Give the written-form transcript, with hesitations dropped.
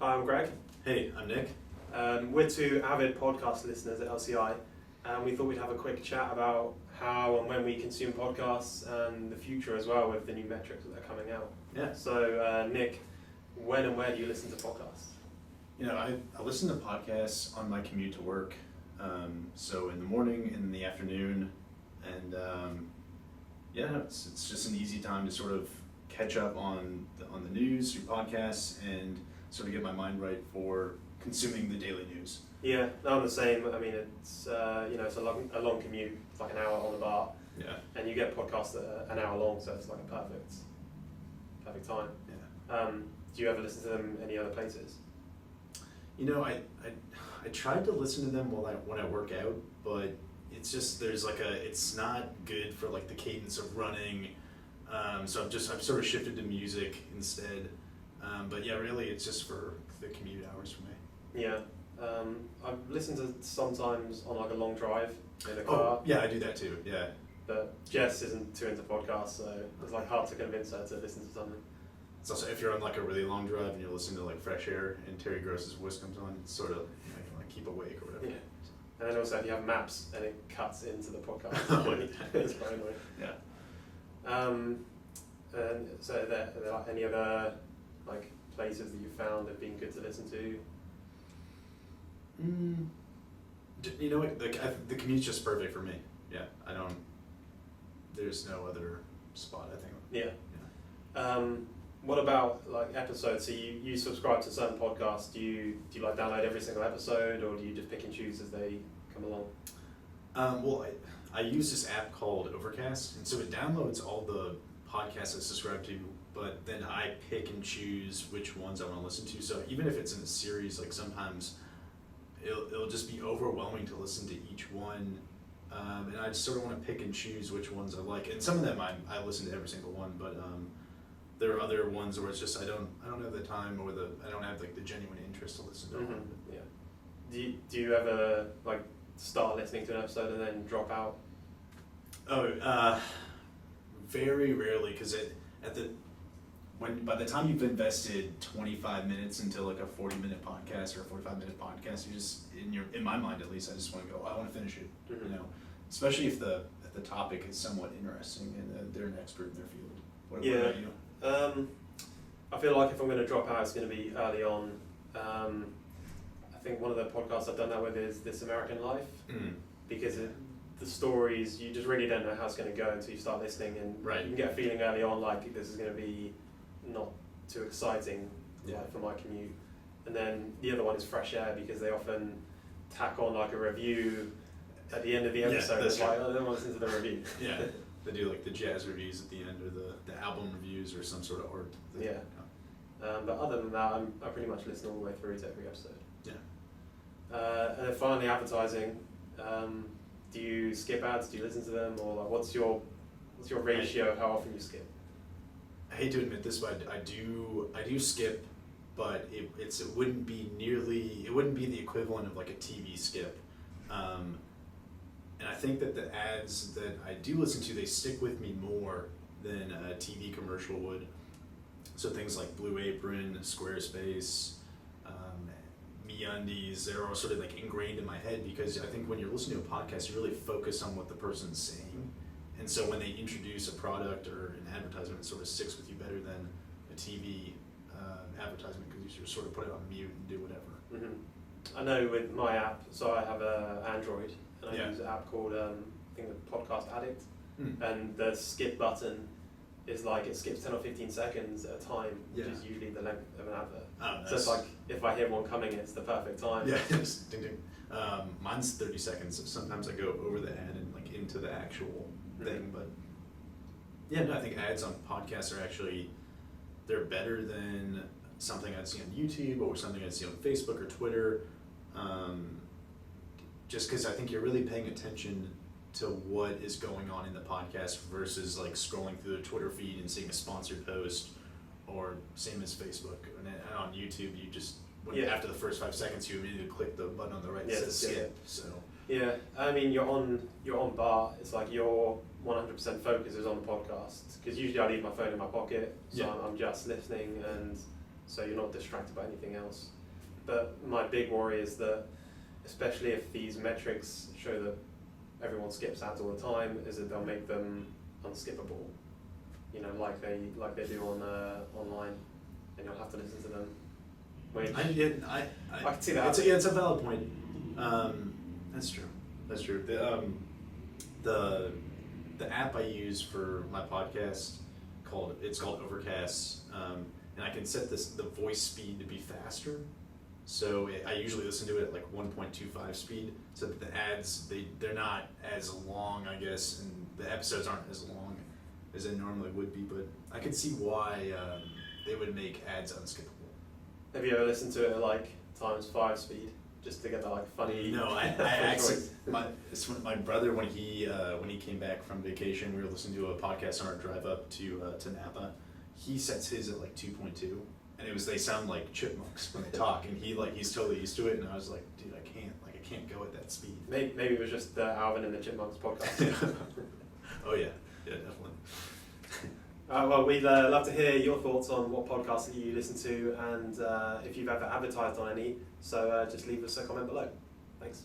Hi, I'm Greg. Hey, I'm Nick. We're two avid podcast listeners at LCI, and we thought we'd have a quick chat about how and when we consume podcasts and the future as well with the new metrics that are coming out. Yeah. So, Nick, when and where do you listen to podcasts? You know, I listen to podcasts on my commute to work. So in the morning, in the afternoon, and it's just an easy time to sort of catch up on the news through podcasts and sort of get my mind right for consuming the daily news. Yeah, I'm the same. I mean, it's it's a long commute. It's like an hour on the bar. Yeah. And you get podcasts that are an hour long, so it's like a perfect time. Yeah. Do you ever listen to them any other places? You know, I tried to listen to them when I work out, but it's just it's not good for like the cadence of running. So I've sort of shifted to music instead. But yeah, really it's just for the commute hours for me. Yeah. I've listened to sometimes on like a long drive in a car. Oh, yeah, I do that too, yeah. But Jess isn't too into podcasts, so it's like hard to convince her to listen to something. It's also, if you're on like a really long drive and you're listening to like Fresh Air and Terry Gross's voice comes on, it's sort of, you know, like keep awake or whatever. Yeah. And then also if you have maps and it cuts into the podcast, it's very annoying. Yeah. And so are there like any other like places that you found have been good to listen to? You know what, the commute's just perfect for me. Yeah, there's no other spot, I think. Yeah. What about like episodes? So you subscribe to certain podcasts. Do you like download every single episode, or do you just pick and choose as they come along? Well, I use this app called Overcast, and so it downloads all the podcasts I subscribe to, but then I pick and choose which ones I want to listen to. So even if it's in a series, like sometimes it'll just be overwhelming to listen to each one, and I just sort of want to pick and choose which ones I like. And some of them I listen to every single one, but there are other ones where it's just I don't have the time or I don't have like the genuine interest to listen to them. Yeah. Do you ever like start listening to an episode and then drop out? Oh, very rarely, because by the time you've invested 25 minutes into like a 40-minute podcast or a 45-minute podcast, you just in my mind at least, I just want to go. I want to finish it. Mm-hmm. You know, especially if the topic is somewhat interesting and they're an expert in their field. What about you? I feel like if I'm going to drop out, it's going to be early on. I think one of the podcasts I've done that with is This American Life, because the stories, you just really don't know how it's going to go until you start listening, and right. You can get a feeling early on like this is going to be not too exciting like, for my commute. And then the other one is Fresh Air, because they often tack on like a review at the end of the episode. It's like, I don't want to listen to the review. Yeah. They do like the jazz reviews at the end, or the album reviews, or some sort of art. Yeah. But other than that, I pretty much listen all the way through to every episode. Yeah. And then finally, advertising. Do you skip ads? Do you listen to them, or like, what's your ratio of how often you skip? I hate to admit this, but I do skip, but it wouldn't be the equivalent of like a TV skip. And I think that the ads that I do listen to, they stick with me more than a TV commercial would. So things like Blue Apron, Squarespace, MeUndies, they're all sort of like ingrained in my head, because I think when you're listening to a podcast, you really focus on what the person's saying. And so when they introduce a product or an advertisement, it sort of sticks with you better than a TV advertisement, because you sort of put it on mute and do whatever. Mm-hmm. I know with my app, so I have a Android, and I use an app called I think the Podcast Addict, and the skip button is like it skips 10 or 15 seconds at a time, which is usually the length of an advert. Oh, so it's like if I hear one coming, it's the perfect time. Yeah, just ding ding. Mine's 30 seconds. So sometimes I go over the ad and like into the actual thing, but yeah, no, I think ads on podcasts are actually, they're better than something I'd see on YouTube or something I'd see on Facebook or Twitter. Just because I think you're really paying attention to what is going on in the podcast versus like scrolling through the Twitter feed and seeing a sponsored post, or same as Facebook. And on YouTube, you just, after the first 5 seconds, you immediately click the button on the right that says skip. So yeah, I mean, you're on bar. It's like your 100% focus is on the podcast, because usually I leave my phone in my pocket, so I'm just listening, and so you're not distracted by anything else. But my big worry is that, especially if these metrics show that everyone skips ads all the time, is that they'll make them unskippable. You know, like they do on online, and you'll have to listen to them. Which I can see that. It's a valid point. That's true. The app I use for my podcast it's called Overcast, and I can set the voice speed to be faster. So I usually listen to it at like 1.25 speed, so that the ads they're not as long, I guess, and the episodes aren't as long as they normally would be. But I could see why they would make ads unskippable. Have you ever listened to it at like ×5 speed, just to get that like funny? No, I actually my brother when he came back from vacation, we were listening to a podcast on our drive up to Napa. He sets his at like 2.2, and they sound like chipmunks when they talk, and he's totally used to it. And I was like, dude, I can't go at that speed. Maybe it was just the Alvin and the Chipmunks podcast. Oh yeah, definitely. Well, we'd love to hear your thoughts on what podcasts that you listen to, and if you've ever advertised on any. So just leave us a comment below. Thanks.